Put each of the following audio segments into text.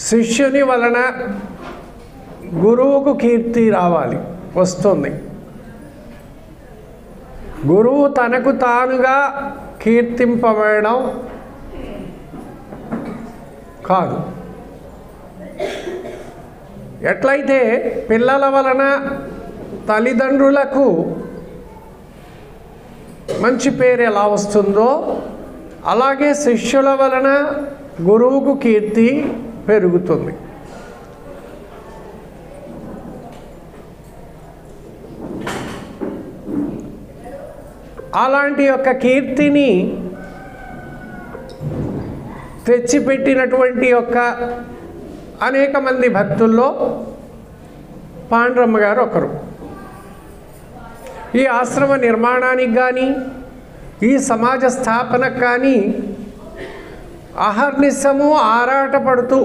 శిష్యుని వలన గురువుకు కీర్తి రావాలి, వస్తుంది. గురువు తనకు తానుగా కీర్తింపబడడం కాదు. ఎట్లయితే పిల్లల వలన తల్లిదండ్రులకు మంచి పేరు ఎలా వస్తుందో, అలాగే శిష్యుల వలన గురువుకు కీర్తి పెరుగుతుంది. అలాంటి యొక్క కీర్తిని తెచ్చిపెట్టినటువంటి యొక్క అనేక మంది భక్తుల్లో పాండురమ్మ గారు ఒకరు. ఈ ఆశ్రమ నిర్మాణానికి కానీ ఈ సమాజ స్థాపనకు కానీ అహర్నిశము ఆరాటపడుతూ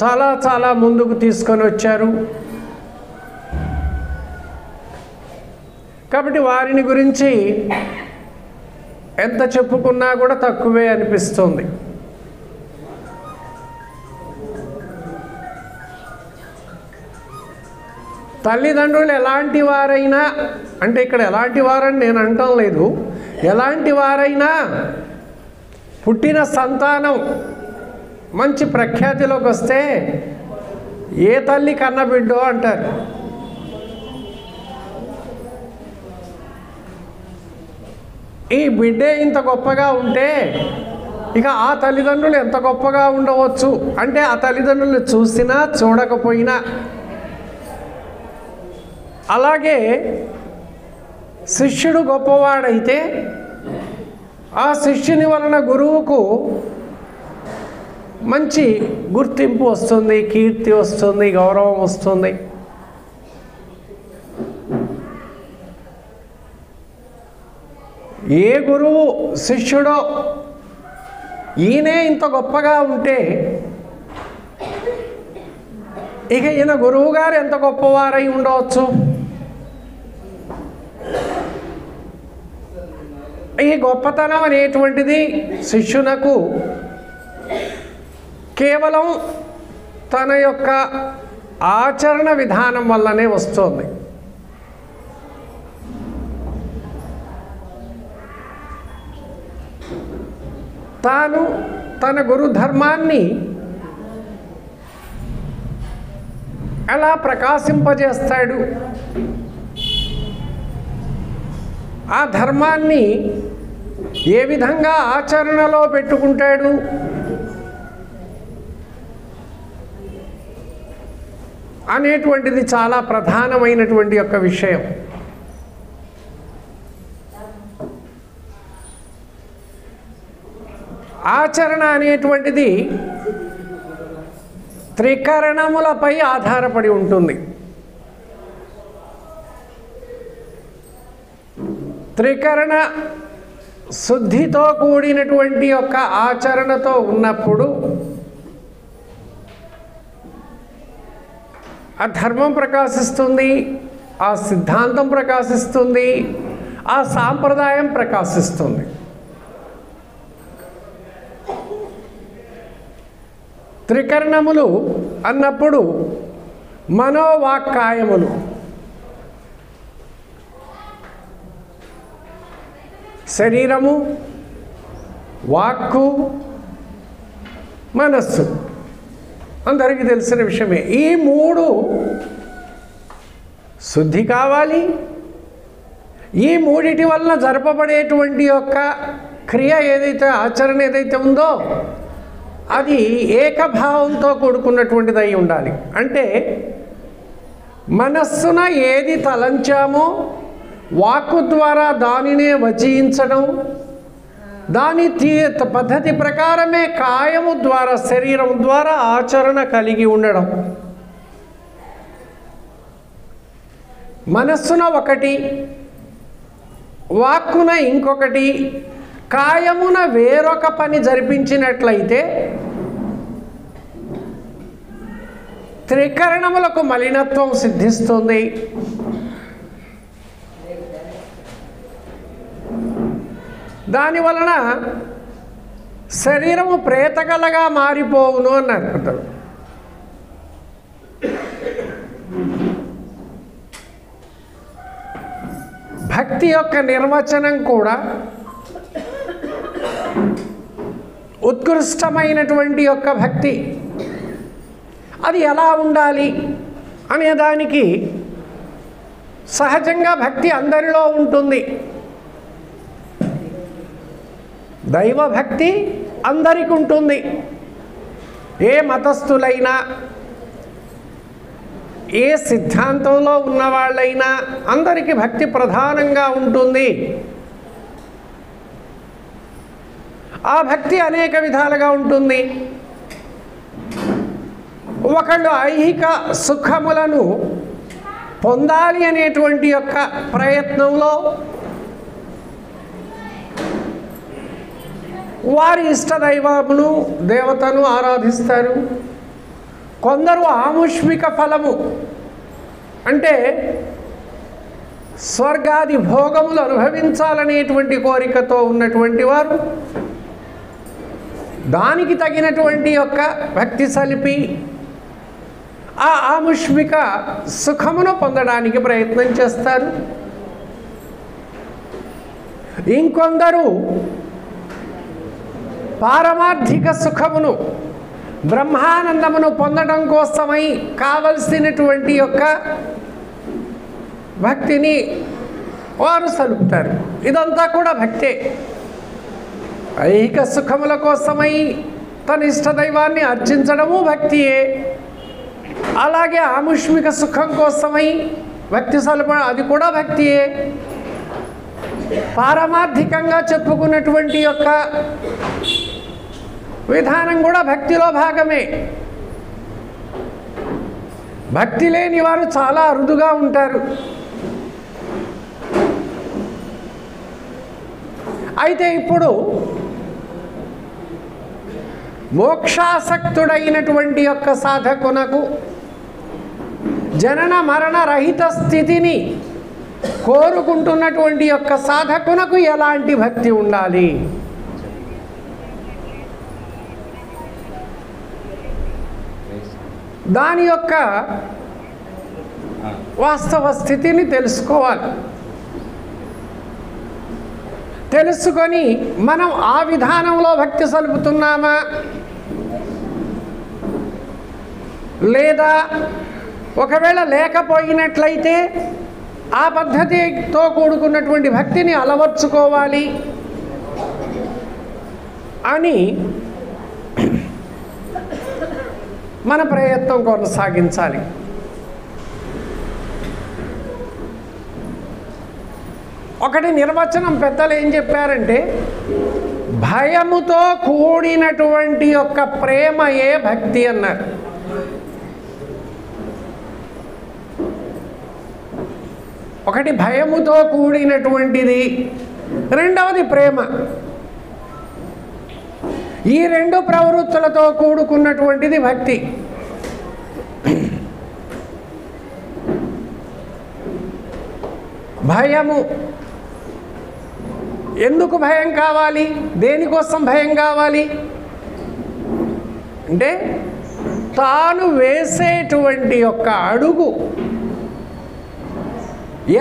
చాలా ముందుకు తీసుకొని వచ్చారు. కాబట్టి వారిని గురించి ఎంత చెప్పుకున్నా కూడా తక్కువే అనిపిస్తుంది. తల్లిదండ్రులు ఎలాంటి వారైనా, అంటే ఇక్కడ ఎలాంటి వారని నేను అంటం లేదు, ఎలాంటి వారైనా పుట్టిన సంతానం మంచి ప్రఖ్యాతిలోకి వస్తే ఏ తల్లి కన్నబిడ్డో అంటారు. ఈ బిడ్డే ఇంత గొప్పగా ఉంటే ఇక ఆ తల్లిదండ్రులు ఎంత గొప్పగా ఉండవచ్చు అంటే, ఆ తల్లిదండ్రులు చూసినా చూడకపోయినా. అలాగే శిష్యుడు గొప్పవాడైతే ఆ శిష్యుని వలన గురువుకు మంచి గుర్తింపు వస్తుంది, కీర్తి వస్తుంది, గౌరవం వస్తుంది. ఏ గురువు శిష్యుడో ఈయనే ఇంత గొప్పగా ఉంటే ఇక ఈయన గురువు గారు ఎంత గొప్పవారై ఉండవచ్చు. ఈ గొప్పతనం అనేటువంటిది శిష్యునకు కేవలం తన యొక్క ఆచరణ విధానం వల్లనే వస్తుంది. తాను తన గురు ధర్మాన్ని ఎలా ప్రకాశింపజేస్తాడు, ఆ ధర్మాన్ని ఏ విధంగా ఆచరణలో పెట్టుకుంటాడు, అనేటువంటిది చాలా ప్రధానమైనటువంటి యొక్క విషయం. ఆచరణ అనేటువంటిది త్రికరణములపై ఆధారపడి ఉంటుంది. త్రికరణ శుద్ధితో కూడినటువంటి యొక్క ఆచరణతో ఉన్నప్పుడు ఆ ధర్మం ప్రకాశిస్తుంది, ఆ సిద్ధాంతం ప్రకాశిస్తుంది, ఆ సాంప్రదాయం ప్రకాశిస్తుంది. త్రికరణములు అన్నప్పుడు మనోవాక్కాయములు, శరీరము, వాక్కు, మనస్సు అందరికీ తెలిసిన విషయమే. ఈ మూడు శుద్ధి కావాలి. ఈ మూడిటి వలన జరపబడేటువంటి యొక్క క్రియ ఏదైతే, ఆచరణ ఏదైతే ఉందో అది ఏకభావంతో కూడుకున్నటువంటిది అయి ఉండాలి. అంటే మనస్సున ఏది తలంచామో వాక్కు ద్వారా దానినే వచించడం, దాని పద్ధతి ప్రకారమే కాయము ద్వారా, శరీరం ద్వారా ఆచరణ కలిగి ఉండడం. మనస్సున ఒకటి, వాక్కున ఇంకొకటి, కాయమున వేరొక పని జరిపించినట్లయితే త్రికరణములకు మలినత్వం సిద్ధిస్తుంది. దానివలన శరీరము ప్రేతకలగా మారిపోవును అన్నారు పెద్దలు. భక్తి యొక్క నిర్వచనం కూడా ఉత్కృష్టమైనటువంటి యొక్క భక్తి అది ఎలా ఉండాలి అనేదానికి సహజంగా భక్తి అందరిలో ఉంటుంది. దైవభక్తి అందరికీ ఉంటుంది. ఏ మతస్థులైనా ఏ సిద్ధాంతంలో ఉన్నవాళ్ళైనా అందరికీ భక్తి ప్రధానంగా ఉంటుంది. ఆ భక్తి అనేక విధాలుగా ఉంటుంది. ఒకళ్ళు ఐహిక సుఖములను పొందాలి అనేటువంటి యొక్క ప్రయత్నంలో వారి ఇష్టదైవమును దేవతను ఆరాధిస్తారు. కొందరు ఆముష్మిక ఫలము అంటే స్వర్గాది భోగములు అనుభవించాలనేటువంటి కోరికతో ఉన్నటువంటి వారు దానికి తగినటువంటి యొక్క భక్తి సలిపి ఆ ఆముష్మిక సుఖమును పొందడానికి ప్రయత్నం చేస్తారు. ఇంకొందరు పారమార్థిక సుఖమును బ్రహ్మానందమును పొందడం కోసమై కావలసినటువంటి యొక్క భక్తిని వారు సలుపుతారు. ఇదంతా కూడా భక్తే. ఐహిక సుఖముల కోసమై తన ఇష్టదైవాన్ని అర్చించడము భక్తియే. అలాగే ఆముష్మిక సుఖం కోసమై భక్తి సలపడం అది కూడా భక్తియే. పారమార్థికంగా చెప్పుకున్నటువంటి యొక్క విధానం కూడా భక్తిలో భాగమే. భక్తి లేని వారు చాలా అరుదుగా ఉంటారు. అయితే ఇప్పుడు మోక్షాసక్తుడైనటువంటి యొక్క సాధకునకు జనన మరణ రహిత స్థితిని కోరుకుంటున్నటువంటి యొక్క సాధకునకు ఎలాంటి భక్తి ఉండాలి? దాని యొక్క వాస్తవ స్థితిని తెలుసుకోవాలి. తెలుసుకొని మనం ఆ విధానంలో భక్తి సలుపుతున్నామా లేదా ఒకవేళ లేకపోయినట్లయితే ఆ పద్ధతితో కూడుకున్నటువంటి భక్తిని అలవర్చుకోవాలి అని మన ప్రయత్నం కొనసాగించాలి. ఒకటి నిర్వచనం పెద్దలు ఏం చెప్పారంటే భయముతో కూడినటువంటి యొక్క ప్రేమయే భక్తి అన్నారు. ఒకటి భయముతో కూడినటువంటిది, రెండవది ప్రేమ. ఈ రెండు ప్రవృత్తులతో కూడుకున్నటువంటిది భక్తి. భయము ఎందుకు భయం కావాలి? దేనికోసం భయం కావాలి అంటే తాను వేసేటువంటి యొక్క అడుగు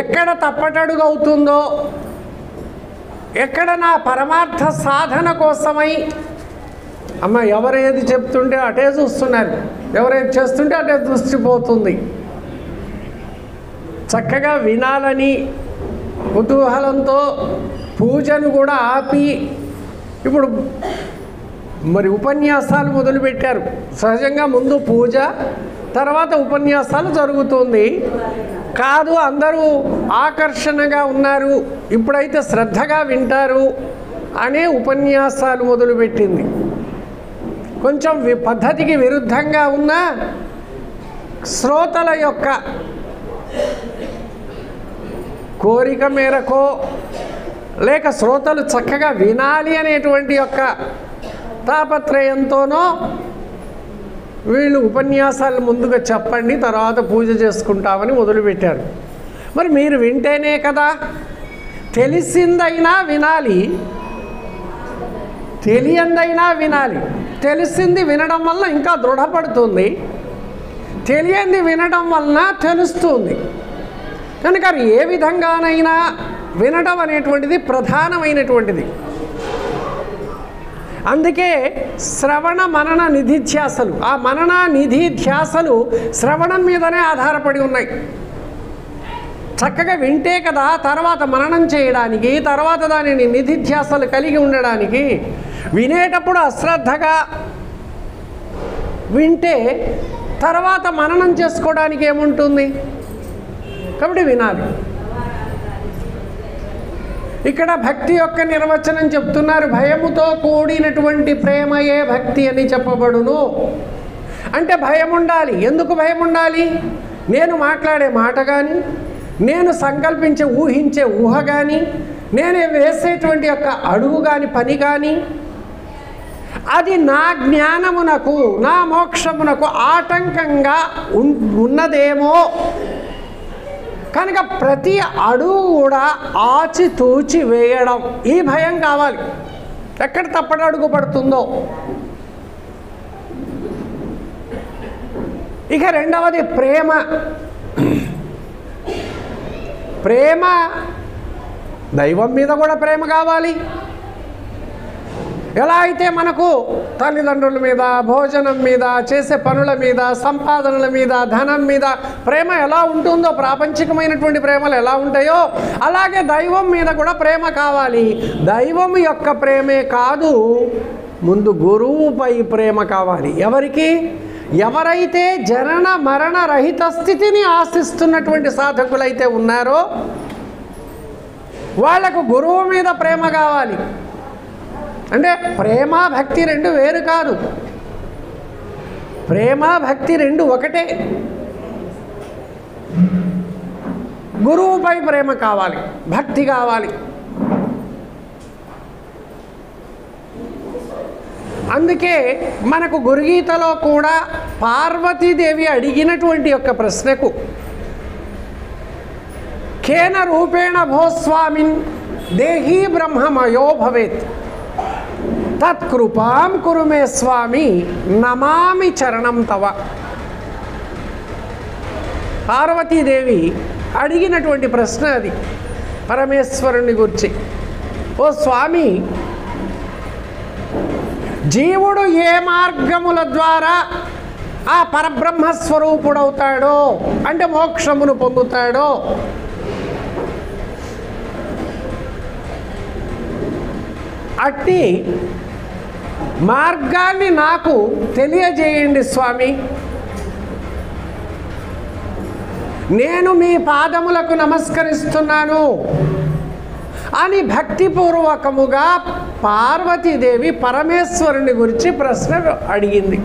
ఎక్కడ తప్పటడుగు అవుతుందో, ఎక్కడ నా పరమార్థ సాధన కోసమై అమ్మ ఎవరేది చెప్తుంటే అటే చూస్తున్నారు, ఎవరేది చేస్తుంటే అటే దృష్టి పోతుంది. చక్కగా వినాలని కుతూహలంతో పూజను కూడా ఆపి ఇప్పుడు మరి ఉపన్యాసాలు మొదలుపెట్టారు. సహజంగా ముందు పూజ తర్వాత ఉపన్యాసాలు జరుగుతుంది. కాదు అందరూ ఆకర్షణగా ఉన్నారు, ఇప్పుడైతే శ్రద్ధగా వింటారు అనే ఉపన్యాసాలు మొదలుపెట్టింది. కొంచెం పద్ధతికి విరుద్ధంగా ఉన్న శ్రోతల యొక్క కోరిక మేరకో లేక శ్రోతలు చక్కగా వినాలి అనేటువంటి యొక్క తాపత్రయంతోనో వీళ్ళు ఉపన్యాసాలు ముందుగా చెప్పండి తర్వాత పూజ చేసుకుంటామని మొదలుపెట్టారు. మరి మీరు వింటేనే కదా తెలిసిందైనా వినాలి, తెలియందైనా వినాలి. తెలిసింది వినడం వల్ల ఇంకా దృఢపడుతుంది, తెలియంది వినడం వలన తెలుస్తుంది. కనుక ఏ విధంగానైనా వినడం అనేటువంటిది ప్రధానమైనటువంటిది. అందుకే శ్రవణ మనన నిధిధ్యాసలు, ఆ మనన నిధిధ్యాసలు శ్రవణం మీదనే ఆధారపడి ఉన్నాయి. చక్కగా వింటే కదా తర్వాత మననం చేయడానికి, తర్వాత దానిని నిధిధ్యాసలు కలిగి ఉండడానికి. వినేటప్పుడు అశ్రద్ధగా వింటే తర్వాత మననం చేసుకోవడానికి ఏముంటుంది? కాబట్టి వినాలి. ఇక్కడ భక్తి యొక్క నిర్వచనం చెప్తున్నారు. భయముతో కూడినటువంటి ప్రేమయే భక్తి అని చెప్పబడును. అంటే భయం ఉండాలి. ఎందుకు భయం ఉండాలి? నేను మాట్లాడే మాట కానీ, నేను సంకల్పించే ఊహించే ఊహ కానీ, నేను వేసేటువంటి యొక్క అడుగు కానీ, పని కానీ, అది నా జ్ఞానమునకు, నా మోక్షమునకు ఆటంకంగా ఉన్నదేమో. కనుక ప్రతి అడుగు కూడా ఆచితూచి వేయడం, ఈ భయం కావాలి. ఎక్కడ తప్పటి అడుగు పడుతుందో. ఇక రెండవది ప్రేమ. ప్రేమ దైవం మీద కూడా ప్రేమ కావాలి. ఎలా అయితే మనకు తల్లిదండ్రుల మీద, భోజనం మీద, చేసే పనుల మీద, సంపాదనల మీద, ధనం మీద ప్రేమ ఎలా ఉంటుందో, ప్రాపంచికమైనటువంటి ప్రేమలు ఎలా ఉంటాయో అలాగే దైవం మీద కూడా ప్రేమ కావాలి. దైవం యొక్క ప్రేమే కాదు, ముందు గురువుపై ప్రేమ కావాలి. ఎవరికి? ఎవరైతే జనన మరణ రహిత స్థితిని ఆశిస్తున్నటువంటి సాధకులైతే ఉన్నారో వాళ్లకు గురువు మీద ప్రేమ కావాలి. అంటే ప్రేమ భక్తి రెండు వేరు కాదు. ప్రేమ భక్తి రెండు ఒకటే. గురువుపై ప్రేమ కావాలి, భక్తి కావాలి. అందుకే మనకు గురుగీతలో కూడా పార్వతీదేవి అడిగినటువంటి యొక్క ప్రశ్నకు కేన రూపేణ భోస్వామిన్ దేహీ బ్రహ్మమయో భవేత్ తత్కృపాం కురు మే స్వామి నమామి చరణం తవ. పార్వతీదేవి అడిగినటువంటి ప్రశ్న అది పరమేశ్వరుని గురించి. ఓ స్వామి, జీవుడు ఏ మార్గముల ద్వారా ఆ పరబ్రహ్మస్వరూపుడవుతాడో, అంటే మోక్షమును పొందుతాడో, అట్టి మార్గాన్ని నాకు తెలియజేయండి స్వామి. నేను మీ పాదములకు నమస్కరిస్తున్నాను అని భక్తిపూర్వకముగా పార్వతీదేవి పరమేశ్వరుని గురించి ప్రశ్న అడిగింది.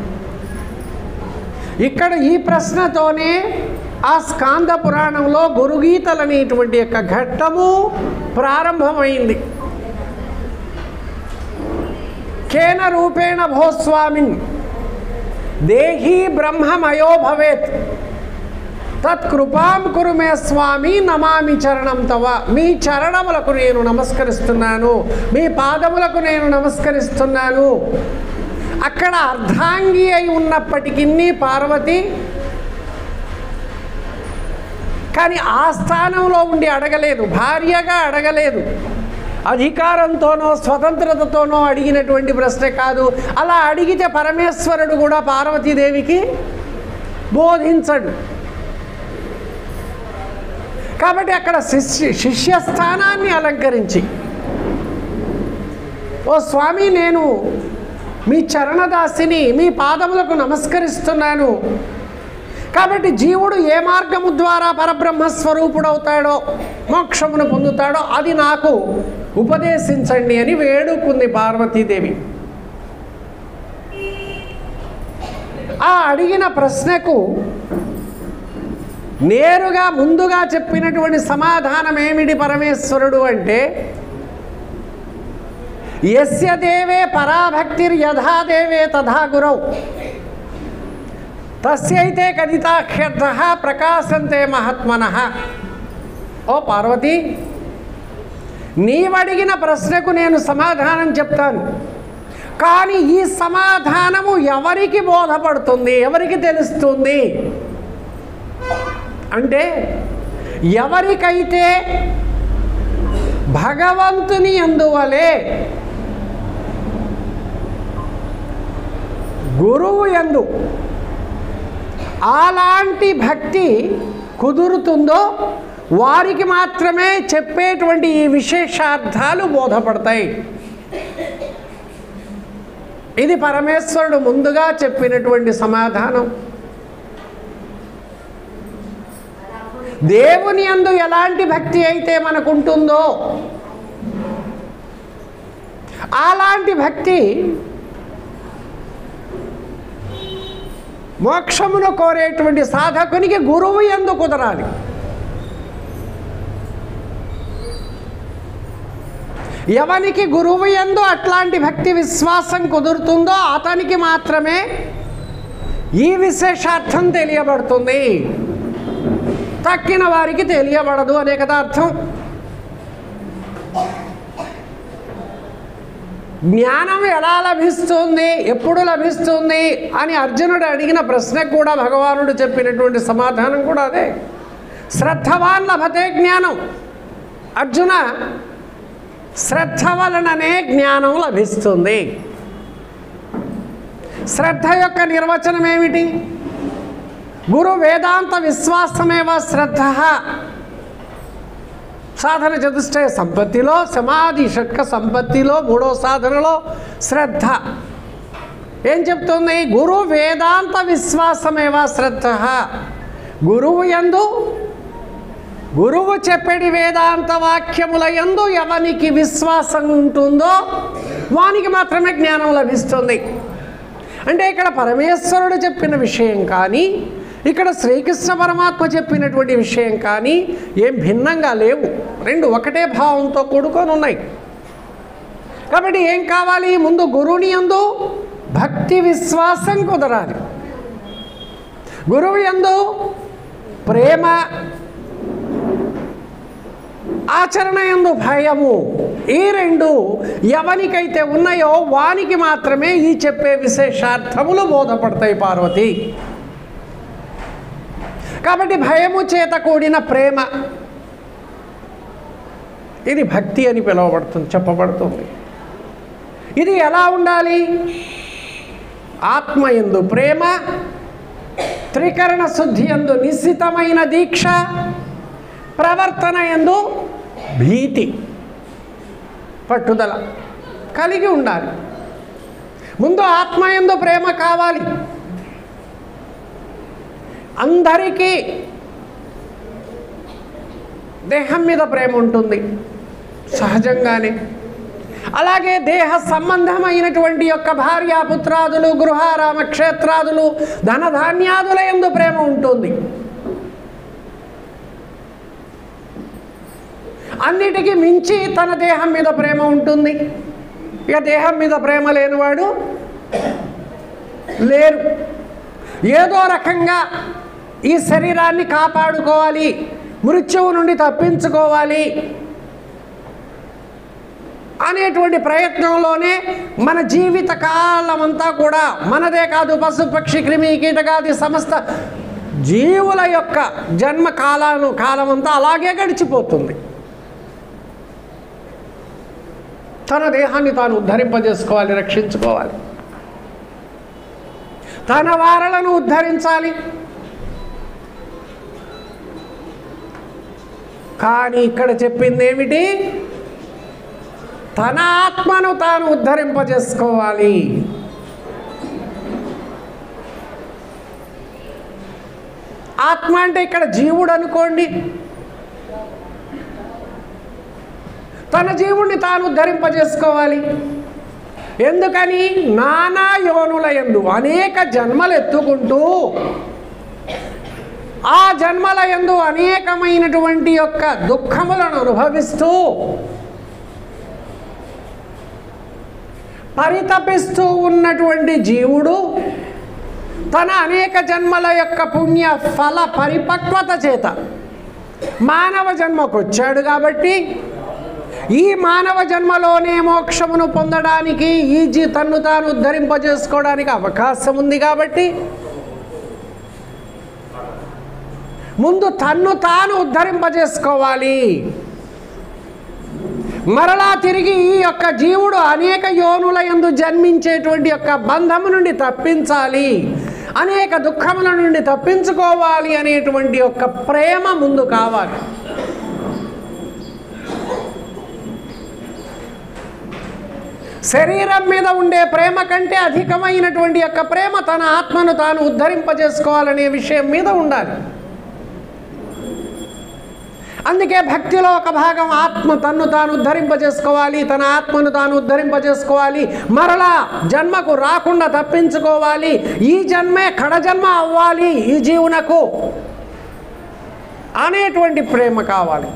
ఇక్కడ ఈ ప్రశ్నతోనే ఆ స్కాంద పురాణంలో గురుగీతలనేటువంటి యొక్క ఘట్టము ప్రారంభమైంది. కేన రూపేణ భోస్వామిన్ దేహీ బ్రహ్మమయో భవేత్ తత్కృపాం కురు మే స్వామి నమామి చరణం తవ. మీ చరణములకు నేను నమస్కరిస్తున్నాను, మీ పాదములకు నేను నమస్కరిస్తున్నాను. అక్కడ అర్ధాంగి అయి ఉన్నప్పటికీ పార్వతి, కానీ ఆ స్థానంలో ఉండి అడగలేదు, భార్యగా అడగలేదు, అధికారంతోనో స్వతంత్రతతోనో అడిగినటువంటి ప్రశ్న కాదు. అలా అడిగితే పరమేశ్వరుడు కూడా పార్వతీదేవికి బోధించడు. కాబట్టి అక్కడ శిష్యస్థానాన్ని అలంకరించి, ఓ స్వామి, నేను మీ చరణదాసిని, మీ పాదములకు నమస్కరిస్తున్నాను. కాబట్టి జీవుడు ఏ మార్గము ద్వారా పరబ్రహ్మస్వరూపుడవుతాడో, మోక్షమును పొందుతాడో అది నాకు ఉపదేశించండి అని వేడుకుంది పార్వతీదేవి. ఆ అడిగిన ప్రశ్నకు నేరుగా ముందుగా చెప్పినటువంటి సమాధానం ఏమిటి పరమేశ్వరుడు అంటే, యస్య దేవే పరాభక్తిర్ యథా దేవే తథా గురౌ తస్యైతే కదితాఖ్యర్థః ప్రకాశంతే మహాత్మనః. ఓ పార్వతి, నీవడిగిన ప్రశ్నకు నేను సమాధానం చెప్తాను. కానీ ఈ సమాధానము ఎవరికి బోధపడుతుంది, ఎవరికి తెలుస్తుంది అంటే, ఎవరికైతే భగవంతుని యందువలే గురువు యందు అలాంటి భక్తి కుదురుతుందో వారికి మాత్రమే చెప్పేటువంటి ఈ విశేషార్థాలు బోధపడతాయి. ఇది పరమేశ్వరుడు ముందుగా చెప్పినటువంటి సమాధానం. దేవుని యందు ఎలాంటి భక్తి అయితే మనకుంటుందో అలాంటి భక్తి మోక్షమును కోరేటువంటి సాధకునికి గురువు యందు కుదరాలి. ఎవనికి గురువు యందు అట్లాంటి భక్తి విశ్వాసం కుదురుతుందో అతనికి మాత్రమే ఈ విశేషార్థం తెలియబడుతుంది. తక్కిన వారికి తెలియబడదు అనే కదా అర్థం. జ్ఞానం ఎలా లభిస్తుంది, ఎప్పుడు లభిస్తుంది అని అర్జునుడు అడిగిన ప్రశ్నకు కూడా భగవానుడు చెప్పినటువంటి సమాధానం కూడా అదే. శ్రద్ధవాన్ లభతే జ్ఞానం. అర్జున, శ్రద్ధ వలననే జ్ఞానం లభిస్తుంది. శ్రద్ధ యొక్క నిర్వచనం ఏమిటి? గురు వేదాంత విశ్వాసమేవ శ్రద్ధ. సాధన చతుష్టయ సంపత్తిలో, సమాధి షట్క సంపత్తిలో, మూడో సాధనలో శ్రద్ధ ఏం చెప్తుంది? గురు వేదాంత విశ్వాసమేవ శ్రద్ధ. గురువు యందు, గురువు చెప్పేటి వేదాంత వాక్యముల యందు ఎవనికి విశ్వాసం ఉంటుందో వానికి మాత్రమే జ్ఞానం లభిస్తుంది. అంటే ఇక్కడ పరమేశ్వరుడు చెప్పిన విషయం కానీ, ఇక్కడ శ్రీకృష్ణ పరమాత్మ చెప్పినటువంటి విషయం కానీ ఏం భిన్నంగా లేవు. రెండు ఒకటే భావంతో కూడుకొని ఉన్నాయి. కాబట్టి ఏం కావాలి? ముందు గురువుని యందు భక్తి విశ్వాసం కుదరాలి. గురువు యందు ప్రేమ, ఆచరణ యందు భయము, ఈ రెండు ఎవనికైతే ఉన్నాయో వానికి మాత్రమే ఈ చెప్పే విశేషార్థములు బోధపడతాయి పార్వతి. కాబట్టి భయము చేత కూడిన ప్రేమ, ఇది భక్తి అని పిలువబడుతుంది, చెప్పబడుతుంది. ఇది ఎలా ఉండాలి? ఆత్మయందు ప్రేమ, త్రికరణ శుద్ధి యందు నిశ్చితమైన దీక్ష, ప్రవర్తన యందు భీతి, పట్టుదల కలిగి ఉండాలి. ముందు ఆత్మయందు ప్రేమ కావాలి. అందరికీ దేహం మీద ప్రేమ ఉంటుంది సహజంగానే. అలాగే దేహ సంబంధమైనటువంటి యొక్క భార్యాపుత్రాదులు, గృహారామ క్షేత్రాదులు, ధనధాన్యాదుల యందు ప్రేమ ఉంటుంది. అన్నిటికీ మించి తన దేహం మీద ప్రేమ ఉంటుంది. ఇక దేహం మీద ప్రేమ లేనివాడు లేరు. ఏదో రకంగా ఈ శరీరాన్ని కాపాడుకోవాలి, మృత్యువు నుండి తప్పించుకోవాలి అనేటువంటి ప్రయత్నంలోనే మన జీవిత కాలమంతా కూడా, మనదే కాదు పశు పక్షి క్రిమి కీటకాది సమస్త జీవుల యొక్క జన్మ కాలమంతా అలాగే గడిచిపోతుంది. తన దేహాన్ని తాను ఉద్ధరింపజేసుకోవాలి, రక్షించుకోవాలి, తన వారలను ఉద్ధరించాలి. కానీ ఇక్కడ చెప్పింది ఏమిటి? తన ఆత్మను తాను ఉద్ధరింపజేసుకోవాలి. ఆత్మ అంటే ఇక్కడ జీవుడు అనుకోండి. తన జీవుణ్ణి తాను ఉద్ధరింపజేసుకోవాలి. ఎందుకని? నానా యోనుల యందు అనేక జన్మలు ఎత్తుకుంటూ, ఆ జన్మల యందు అనేకమైనటువంటి యొక్క దుఃఖములను అనుభవిస్తూ, పరితపిస్తూ ఉన్నటువంటి జీవుడు తన అనేక జన్మల యొక్క పుణ్య ఫల పరిపక్వత చేత మానవ జన్మకు వచ్చాడు. కాబట్టి ఈ మానవ జన్మలోనే మోక్షమును పొందడానికి తన్ను తాను ఉద్ధరింపజేసుకోవడానికి అవకాశం ఉంది కాబట్టి ముందు తన్ను తాను ఉద్ధరింపజేసుకోవాలి. మరలా తిరిగి ఈ యొక్క జీవుడు అనేక యోనుల యందు జన్మించేటువంటి యొక్క బంధము నుండి తప్పించాలి, అనేక దుఃఖముల నుండి తప్పించుకోవాలి అనేటువంటి యొక్క ప్రేమ ముందు కావాలి. శరీరం మీద ఉండే ప్రేమ కంటే అధికమైనటువంటి యొక్క ప్రేమ తన ఆత్మను తాను ఉద్ధరింపజేసుకోవాలనే విషయం మీద ఉండాలి. అందుకే భక్తిలో ఒక భాగం ఆత్మ తన్ను తాను ఉద్ధరింపజేసుకోవాలి, తన ఆత్మను తాను ఉద్ధరింపజేసుకోవాలి, మరలా జన్మకు రాకుండా తప్పించుకోవాలి, ఈ జన్మే కడజన్మ అవ్వాలి ఈ జీవునకు అనేటువంటి ప్రేమ కావాలి.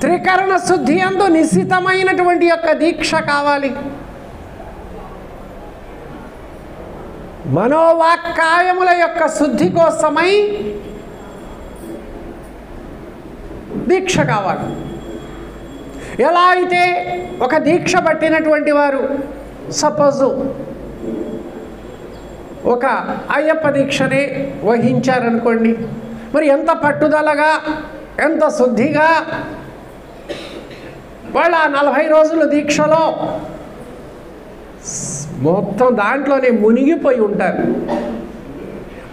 త్రికరణ శుద్ధి యందు నిశ్చితమైనటువంటి యొక్క దీక్ష కావాలి. మనోవాక్కాయముల యొక్క శుద్ధి కోసమై దీక్ష కావాలి. ఎలా అయితే ఒక దీక్ష పట్టినటువంటి వారు సపోజు ఒక అయ్యప్ప దీక్షనే వహించారనుకోండి, మరి ఎంత పట్టుదలగా ఎంత శుద్ధిగా వాళ్ళ 40 రోజుల దీక్షలో మొత్తం దాంట్లోనే మునిగిపోయి ఉంటారు.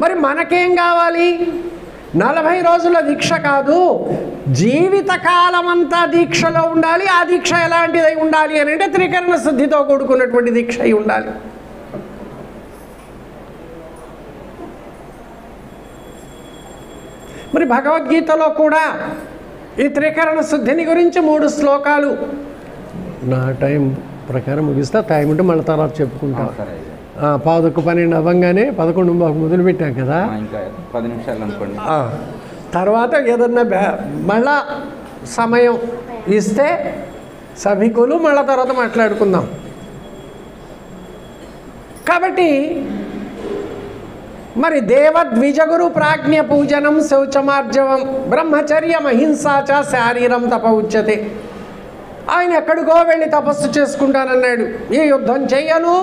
మరి మనకేం కావాలి? 40 రోజుల దీక్ష కాదు, జీవితకాలం అంతా దీక్షలో ఉండాలి. ఆ దీక్ష ఎలాంటిదై ఉండాలి అని అంటే త్రికరణ శుద్ధితో కూడుకున్నటువంటి దీక్ష అయి ఉండాలి. మరి భగవద్గీతలో కూడా ఈ త్రికరణ శుద్ధిని గురించి 3 శ్లోకాలు నా టైం ప్రకారం ముగిస్తా, టైం ఉంటే మళ్ళీ తర్వాత చెప్పుకుంటాం. 11:12 అవ్వగానే 11 మొదలుపెట్టాం కదా, ఇంకా 10 నిమిషాలు అనుకోండి. తర్వాత ఏదన్నా మళ్ళా సమయం ఇస్తే సభికులు మళ్ళా తర్వాత మాట్లాడుకుందాం. కాబట్టి మరి దేవద్విజగురు ప్రాజ్ఞ పూజనం శౌచమార్జవం బ్రహ్మచర్యం అహింసాచ శారీరం తప ఉచ్యతే. ఆయన ఎక్కడికో వెళ్ళి తపస్సు చేసుకుంటానన్నాడు. ఈ యుద్ధం చెయ్యను,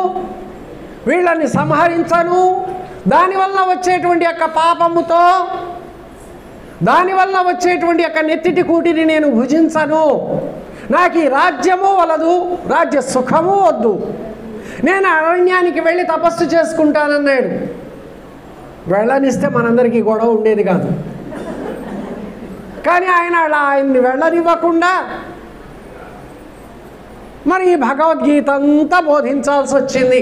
వీళ్ళని సంహరించను, దానివల్ల వచ్చేటువంటి యొక్క పాపముతో దానివల్ల వచ్చేటువంటి యొక్క నెత్తిటి కూటిని నేను భుజించను, నాకు ఈ రాజ్యము వలదు, రాజ్య సుఖము వద్దు, నేను అరణ్యానికి వెళ్ళి తపస్సు చేసుకుంటానన్నాడు. వెళ్ళనిస్తే మనందరికీ గొడవ ఉండేది కాదు. కానీ ఆయన్ని వెళ్ళనివ్వకుండా మరి ఈ భగవద్గీత అంతా బోధించాల్సి వచ్చింది.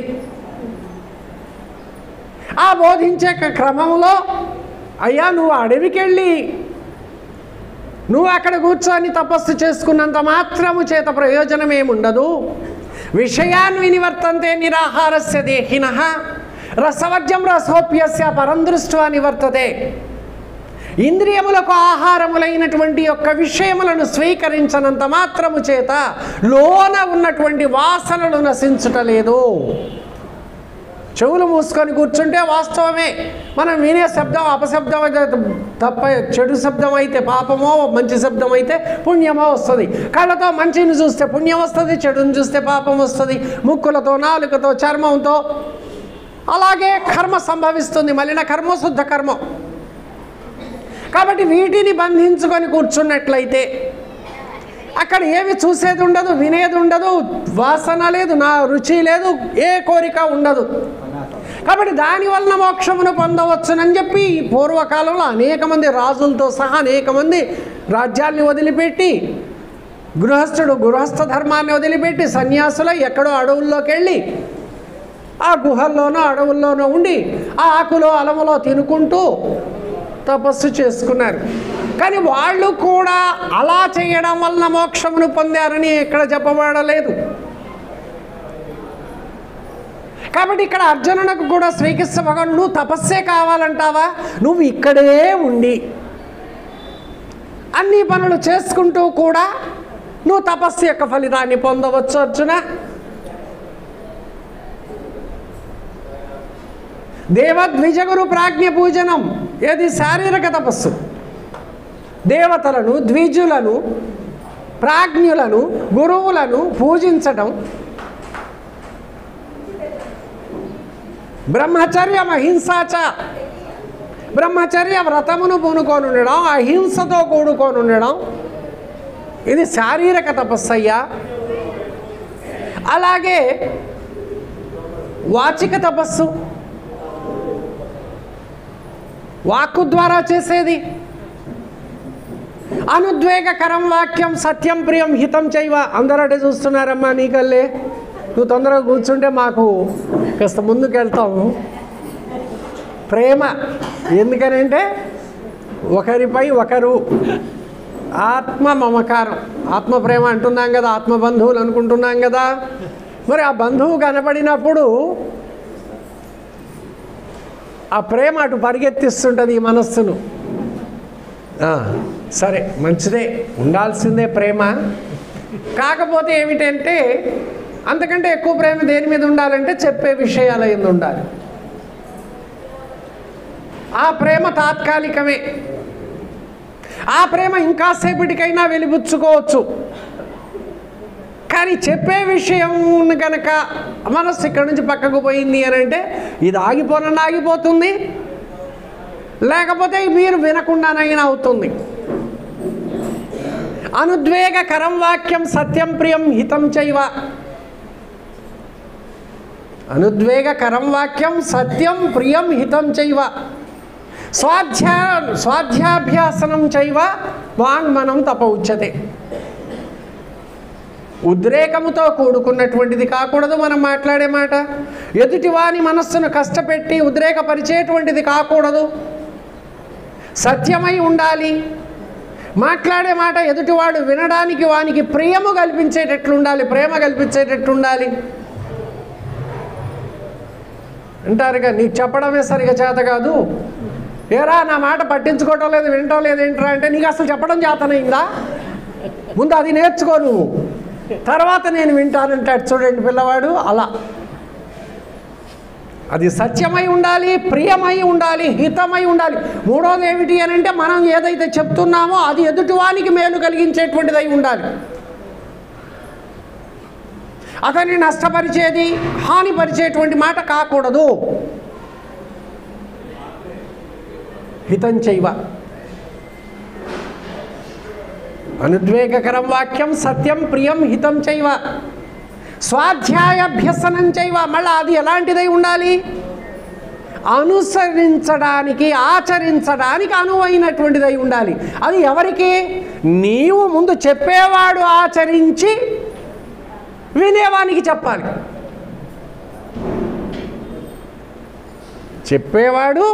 ఆ బోధించే క్రమంలో అయ్యా నువ్వు అడవికి వెళ్ళి నువ్వు అక్కడ కూర్చొని తపస్సు చేసుకున్నంత మాత్రము చేత ప్రయోజనం ఏముండదు. విషయాన్ వినివర్తంతే నిరాహారస్య దేహినః రసవర్జ్యం రసోప్యస్య పరం దృష్ట్వా నివర్తతే. ఇంద్రియములకు ఆహారములైనటువంటి యొక్క విషయములను స్వీకరించనంత మాత్రము చేత లోన ఉన్నటువంటి వాసనలు నశించుటలేదు. చెవులు మూసుకొని కూర్చుంటే వాస్తవమే మనం వినే శబ్దం అపశబ్దం అయితే తప్ప, చెడు శబ్దం అయితే పాపమో, మంచి శబ్దం అయితే పుణ్యమో వస్తుంది. కళ్ళతో మంచిని చూస్తే పుణ్యం వస్తుంది, చెడుని చూస్తే పాపం వస్తుంది. ముక్కులతో, నాలుకతో, చర్మంతో అలాగే కర్మ సంభవిస్తుంది. మలిన కర్మ శుద్ధ కర్మ. కాబట్టి వీటిని బంధించుకొని కూర్చున్నట్లయితే అక్కడ ఏమి చూసేది ఉండదు, వినేది ఉండదు, వాసన లేదు, నా రుచి లేదు, ఏ కోరిక ఉండదు. కాబట్టి దానివల్ల మోక్షమును పొందవచ్చునని చెప్పి పూర్వకాలంలో అనేక మంది రాజులతో సహా అనేక మంది రాజ్యాల్ని వదిలిపెట్టి గృహస్థ ధర్మాన్ని వదిలిపెట్టి సన్యాసులు ఎక్కడో అడవుల్లోకి వెళ్ళి ఆ గుహల్లోనో అడవుల్లోనో ఉండి ఆ ఆకులో అలములో తినుకుంటూ తపస్సు చేసుకున్నారు. కానీ వాళ్ళు కూడా అలా చేయడం వలన మోక్షమును పొందారని ఎక్కడ చెప్పబడలేదు. కాబట్టి ఇక్కడ అర్జునునకు కూడా శ్రీకృష్ణ భగవానుడు నువ్వు తపస్సే కావాలంటావా, నువ్వు ఇక్కడే ఉండి అన్ని పనులు చేసుకుంటూ కూడా నువ్వు తపస్సు యొక్క ఫలితాన్ని పొందవచ్చు అర్జున. దేవద్విజగురు ప్రాజ్ఞ పూజనం, ఏది శారీరక తపస్సు. దేవతలను, ద్విజులను, ప్రాజ్ఞులను, గురువులను పూజించడం, బ్రహ్మచర్యం అహింసాచ, బ్రహ్మచర్య వ్రతమును పూనుకొని ఉండడం, అహింసతో కూడుకొని ఉండడం, ఇది శారీరక తపస్సయ్యా. అలాగే వాచిక తపస్సు, వాక్కు ద్వారా చేసేది. అనుద్వేగకరం వాక్యం సత్యం ప్రియం హితం చైవ. అందరూ అటే చూస్తున్నారమ్మా, నీకల్లే నువ్వు తొందరగా కూర్చుంటే మాకు కాస్త ముందుకు వెళ్తాము. ప్రేమ ఎందుకనంటే ఒకరిపై ఒకరు ఆత్మ మమకారం, ఆత్మ ప్రేమ అంటున్నాం కదా, ఆత్మ బంధువులు అనుకుంటున్నాం కదా. మరి ఆ బంధువు కనపడినప్పుడు ఆ ప్రేమ అటు పరిగెత్తిస్తుంటుంది ఈ మనస్సును. సరే మంచిదే, ఉండాల్సిందే ప్రేమ. కాకపోతే ఏమిటంటే అంతకంటే ఎక్కువ ప్రేమ దేని మీద ఉండాలంటే చెప్పే విషయాల మీద ఉండాలి. ఆ ప్రేమ తాత్కాలికమే. ఆ ప్రేమ ఇంకాసేపటికైనా వెలిబుచ్చుకోవచ్చు. కానీ చెప్పే విషయం కనుక మనస్సు ఇక్కడి నుంచి పక్కకు పోయింది అని అంటే ఇది ఆగిపోనన్నా ఆగిపోతుంది, లేకపోతే మీరు వినకుండానైనా అవుతుంది. అనుద్వేగకరం వాక్యం సత్యం ప్రియం హితం చైవ. అనుద్వేగకరం వాక్యం సత్యం ప్రియం హితం చైవ. స్వాధ్యాభ్యాసనం చైవ వాంగ్మనం తప ఉచ్యతే. ఉద్రేకముతో కూడుకున్నటువంటిది కాకూడదు మనం మాట్లాడే మాట. ఎదుటివాని మనస్సును కష్టపెట్టి ఉద్రేకపరిచేటువంటిది కాకూడదు. సత్యమై ఉండాలి. మాట్లాడే మాట ఎదుటివాడు వినడానికి వానికి ప్రియము కల్పించేటట్లు ఉండాలి, ప్రేమ కల్పించేటట్లు ఉండాలి. అంటారుగా నీకు చెప్పడమే సరిగా చేత కాదు, ఏరా నా మాట పట్టించుకోవటం లేదు, వినటం లేదు ఏంట్రా అంటే నీకు అసలు చెప్పడం చేతనైందా? ముందు అది నేర్చుకో నువ్వు, తర్వాత నేను వింటానంటాడు. చూడండి పిల్లవాడు అలా. అది సత్యమై ఉండాలి, ప్రియమై ఉండాలి, హితమై ఉండాలి. మూడోది ఏమిటి అని అంటే మనం ఏదైతే చెప్తున్నామో అది ఎదుటివానికి మేలు కలిగించేటువంటిదై ఉండాలి. అతన్ని నష్టపరిచేది, హానిపరిచేటువంటి మాట కాకూడదు. హితం చైవ. అనుద్వేగకరం వాక్యం సత్యం ప్రియం హితం చైవ. స్వాధ్యాయాభ్యసనం చైవ. మళ్ళీ అది ఎలాంటిదై ఉండాలి? అనుసరించడానికి, ఆచరించడానికి అనువైనటువంటిదై ఉండాలి. అది ఎవరికి? నీవు ముందు చెప్పేవాడు ఆచరించి వినేవానికి చెప్పాలి. చెప్పేవాడు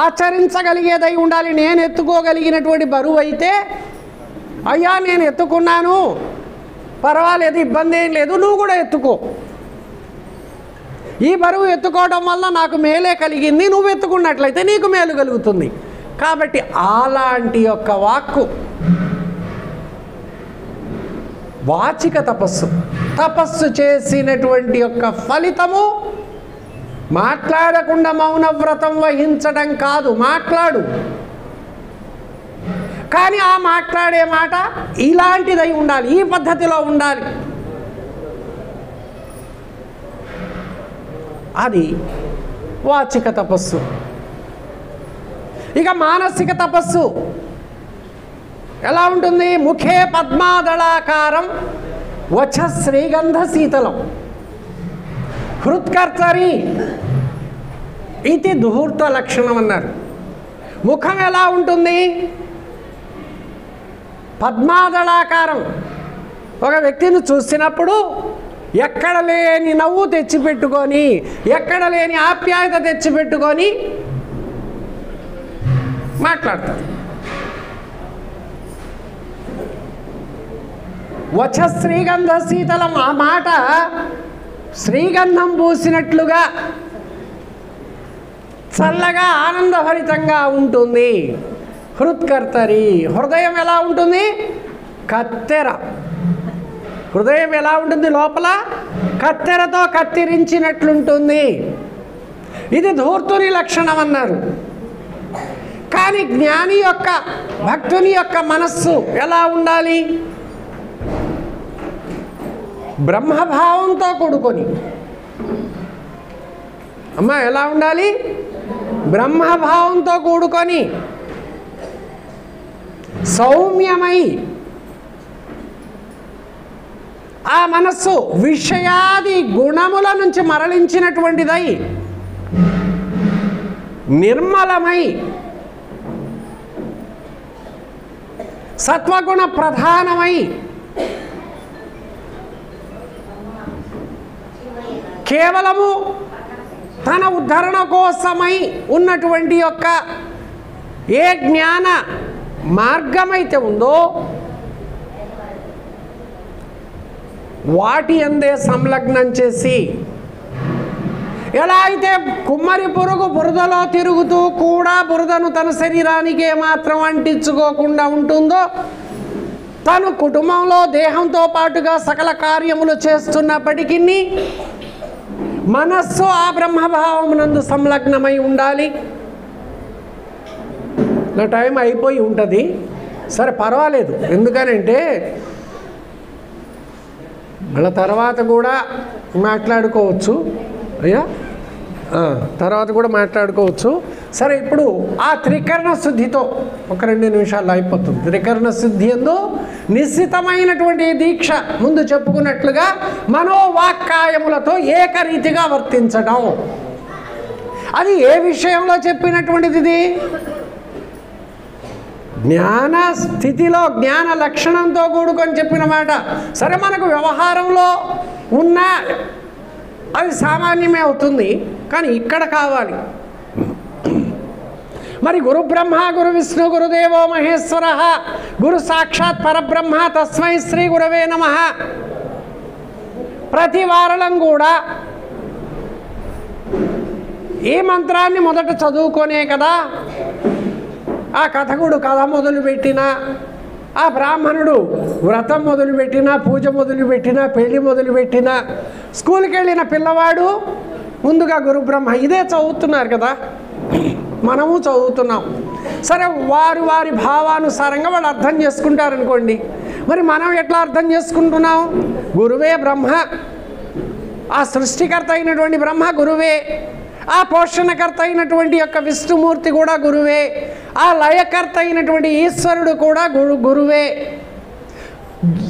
ఆచరించగలిగేదై ఉండాలి. నేను ఎత్తుకోగలిగినటువంటి బరువు అయితే అయ్యా నేను ఎత్తుకున్నాను, పర్వాలేదు, ఇబ్బంది ఏం లేదు, నువ్వు కూడా ఎత్తుకో. ఈ బరువు ఎత్తుకోవడం వల్ల నాకు మేలే కలిగింది, నువ్వు ఎత్తుకున్నట్లయితే నీకు మేలు కలుగుతుంది. కాబట్టి అలాంటి యొక్క వాక్కు వాచిక తపస్సు. తపస్సు చేసినటువంటి యొక్క ఫలితము మాట్లాడకుండా మౌనవ్రతం వహించడం కాదు, మాట్లాడు. కానీ ఆ మాట్లాడే మాట ఇలాంటిదై ఉండాలి, ఈ పద్ధతిలో ఉండాలి. అది వాచిక తపస్సు. ఇక మానసిక తపస్సు ఎలా ఉంటుంది? ముఖే పద్మాదళాకారం, వచ శ్రీగంధ శీతలం, హృత్కర్తరి ఇది దుహూర్త లక్షణం అన్నారు. ముఖం ఎలా ఉంటుంది? పద్మాదళాకారం. ఒక వ్యక్తిని చూసినప్పుడు ఎక్కడ లేని నవ్వు తెచ్చిపెట్టుకొని, ఎక్కడ లేని ఆప్యాయత తెచ్చిపెట్టుకొని మాట్లాడతాడు. వచ శ్రీగంధ శీతలం. ఆ మాట శ్రీగంధం పూసినట్లుగా చల్లగా ఆనందభరితంగా ఉంటుంది. హృత్కర్తరి. హృదయం ఎలా ఉంటుంది? కత్తెర. హృదయం ఎలా ఉంటుంది? లోపల కత్తెరతో కత్తిరించినట్లుంటుంది. ఇది ధూర్తుని లక్షణం అన్నారు. కానీ కానీ జ్ఞాని యొక్క భక్తుని యొక్క మనస్సు ఎలా ఉండాలి? బ్రహ్మభావంతో కూడుకొని. అమ్మ ఎలా ఉండాలి? బ్రహ్మభావంతో కూడుకొని సౌమ్యమై ఆ మనస్సు విషయాది గుణముల నుంచి మరలించినటువంటిదై నిర్మలమై సత్వగుణ ప్రధానమై కేవలము తన ఉద్ధరణ కోసమై ఉన్నటువంటి యొక్క ఏ జ్ఞాన మార్గమైతే ఉందో వాటి అందే సంలగ్నం చేసి, ఎలా అయితే కుమ్మరి పురుగు బురదలో తిరుగుతూ కూడా బురదను తన శరీరానికి ఏమాత్రం అంటించుకోకుండా ఉంటుందో, తను కుటుంబంలో దేహంతో పాటుగా సకల కార్యములు చేస్తున్నప్పటికీ మనస్సు ఆ బ్రహ్మభావమునందు సంలగ్నమై ఉండాలి. నా టైం అయిపోయి ఉంటుంది, సరే పర్వాలేదు. ఎందుకనంటే మళ్ళీ తర్వాత కూడా మాట్లాడుకోవచ్చు. అయ్యా తర్వాత కూడా మాట్లాడుకోవచ్చు. సరే, ఇప్పుడు ఆ త్రికరణ శుద్ధితో ఒక 2 నిమిషాల్లో అయిపోతుంది. త్రికరణ శుద్ధి ఎందు నిశ్చితమైనటువంటి దీక్ష, ముందు చెప్పుకున్నట్లుగా మనోవాక్కాయములతో ఏకరీతిగా వర్తించడం. అది ఏ విషయంలో చెప్పినటువంటిది? ఇది జ్ఞాన స్థితిలో జ్ఞాన లక్షణంతో కూడుకొని చెప్పిన మాట. సరే, మనకు వ్యవహారంలో ఉన్న అది సామాన్యమే అవుతుంది, కానీ ఇక్కడ కావాలి. మరి గురు బ్రహ్మ గురు విష్ణు గురుదేవో మహేశ్వర గురు సాక్షాత్ పరబ్రహ్మ తస్మై శ్రీ గురవే నమః. ప్రతి వారం కూడా ఈ మంత్రాన్ని మొదట చదువుకొనే కదా ఆ కథకుడు కథ మొదలుపెట్టినా, ఆ బ్రాహ్మణుడు వ్రతం మొదలుపెట్టినా, పూజ మొదలుపెట్టినా, పెళ్లి మొదలుపెట్టినా, స్కూల్కి వెళ్ళిన పిల్లవాడు ముందుగా గురు బ్రహ్మ ఇదే చదువుతున్నారు కదా, మనము చదువుతున్నాం. సరే, వారి వారి భావానుసారంగా వాళ్ళు అర్థం చేసుకుంటారనుకోండి. మరి మనం ఎట్లా అర్థం చేసుకుంటున్నాం? గురువే బ్రహ్మ, ఆ సృష్టికర్త అయినటువంటి బ్రహ్మ గురువే, ఆ పోషణకర్త అయినటువంటి యొక్క విష్ణుమూర్తి కూడా గురువే, ఆ లయకర్త అయినటువంటి ఈశ్వరుడు కూడా గురువే.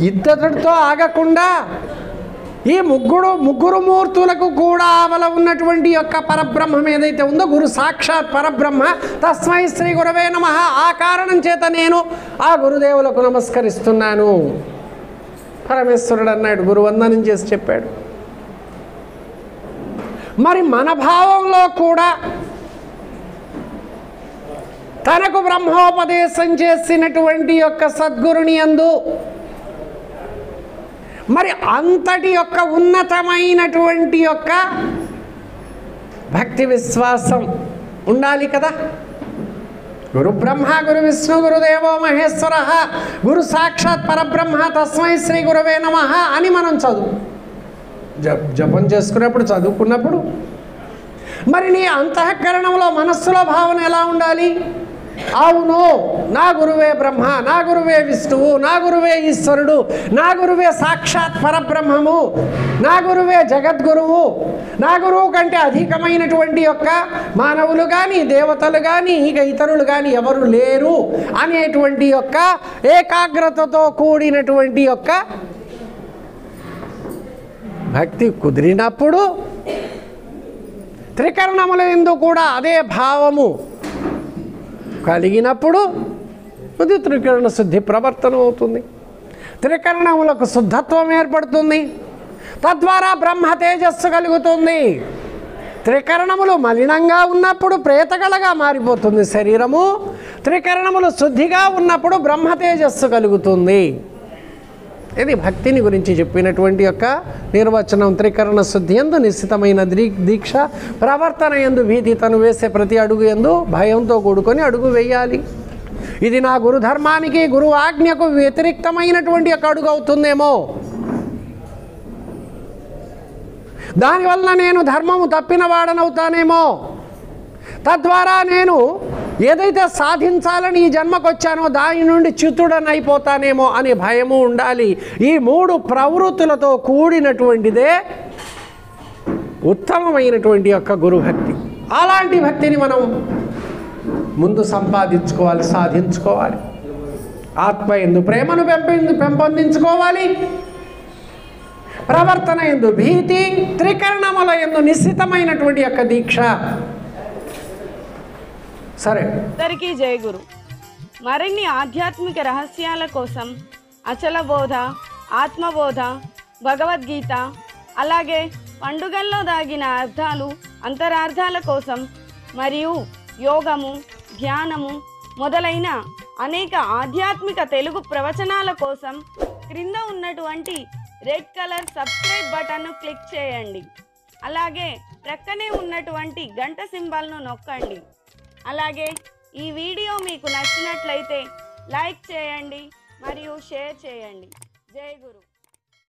ఇద్దరితో ఆగకుండా ఈ ముగ్గురు మూర్తులకు కూడా ఆవల ఉన్నటువంటి యొక్క పరబ్రహ్మం ఏదైతే ఉందో గురు సాక్షాత్ పరబ్రహ్మ తస్మై శ్రీ గురవే నమః. ఆ కారణం చేత నేను ఆ గురుదేవులకు నమస్కరిస్తున్నాను. పరమేశ్వరుడు అన్నాడు, గురువందనం చేసి చెప్పాడు. మరి మన భావంలో కూడా తనకు బ్రహ్మోపదేశం చేసినటువంటి యొక్క సద్గురుని యందు మరి అంతటి యొక్క ఉన్నతమైనటువంటి యొక్క భక్తి విశ్వాసం ఉండాలి కదా. గురు బ్రహ్మ గురు విష్ణు గురుదేవో మహేశ్వర గురు సాక్షాత్ పరబ్రహ్మ తస్మై శ్రీ గురవే నమః అని మనం జపం చేసుకున్నప్పుడు చదువుకున్నప్పుడు మరి నీ అంతఃకరణంలో మనస్సులో భావన ఎలా ఉండాలి? అవును, నా గురువే బ్రహ్మ, నా గురువే విష్ణువు, నా గురువే ఈశ్వరుడు, నా గురువే సాక్షాత్ పరబ్రహ్మము, నా గురువే జగద్గురువు, నా గురువు కంటే అధికమైనటువంటి యొక్క మానవులు కానీ దేవతలు కానీ ఇక ఇతరులు కానీ ఎవరు లేరు అనేటువంటి యొక్క ఏకాగ్రతతో కూడినటువంటి యొక్క భక్తి కుదిరినప్పుడు త్రికరణముల యందు కూడా అదే భావము కలిగినప్పుడు అది త్రికరణ శుద్ధి ప్రవర్తనం అవుతుంది. త్రికరణములకు శుద్ధత్వం ఏర్పడుతుంది. తద్వారా బ్రహ్మ తేజస్సు కలుగుతుంది. త్రికరణములు మలినంగా ఉన్నప్పుడు ప్రేతకళగా మారిపోతుంది శరీరము. త్రికరణములు శుద్ధిగా ఉన్నప్పుడు బ్రహ్మ తేజస్సు కలుగుతుంది. ఇది భక్తిని గురించి చెప్పినటువంటి యొక్క నిర్వచనం. త్రికరణ శుద్ధి యందు నిశ్చితమైన దీక్ష, ప్రవర్తన యందు భీతి, తను వేసే ప్రతి అడుగు యందు భయంతో కూడుకొని అడుగు వేయాలి. ఇది నా గురు ధర్మానికి గురు ఆజ్ఞకు వ్యతిరిక్తమైనటువంటి యొక్క అడుగు అవుతుందేమో, దానివల్ల నేను ధర్మము తప్పిన వాడనవుతానేమో, తద్వారా నేను ఏదైతే సాధించాలని ఈ జన్మకు వచ్చానో దాని నుండి చ్యుతుడనైపోతానేమో అనే భయము ఉండాలి. ఈ 3 ప్రవృత్తులతో కూడినటువంటిదే ఉత్తమమైనటువంటి యొక్క గురుభక్తి. అలాంటి భక్తిని మనం ముందు సంపాదించుకోవాలి, సాధించుకోవాలి. ఆత్మ యందు ప్రేమను పెంపొందించుకోవాలి. ప్రవర్తన యందు భీతి, త్రికరణముల యందు నిశ్చితమైనటువంటి యొక్క దీక్ష. సరే, అందరికీ జయ గురు. మరిన్ని ఆధ్యాత్మిక రహస్యాల కోసం అచల బోధ, ఆత్మబోధ, భగవద్గీత, అలాగే పండుగల్లో దాగిన అర్థాలు, అంతరార్థాల కోసం మరియు యోగము, ధ్యానము మొదలైన అనేక ఆధ్యాత్మిక తెలుగు ప్రవచనాల కోసం క్రింద ఉన్నటువంటి రెడ్ కలర్ సబ్స్క్రైబ్ బటన్ను క్లిక్ చేయండి. అలాగే ప్రక్కనే ఉన్నటువంటి గంట సింబల్ను నొక్కండి. అలాగే ఈ వీడియో మీకు నచ్చినట్లయితే లైక్ చేయండి మరియు షేర్ చేయండి. జై గురు.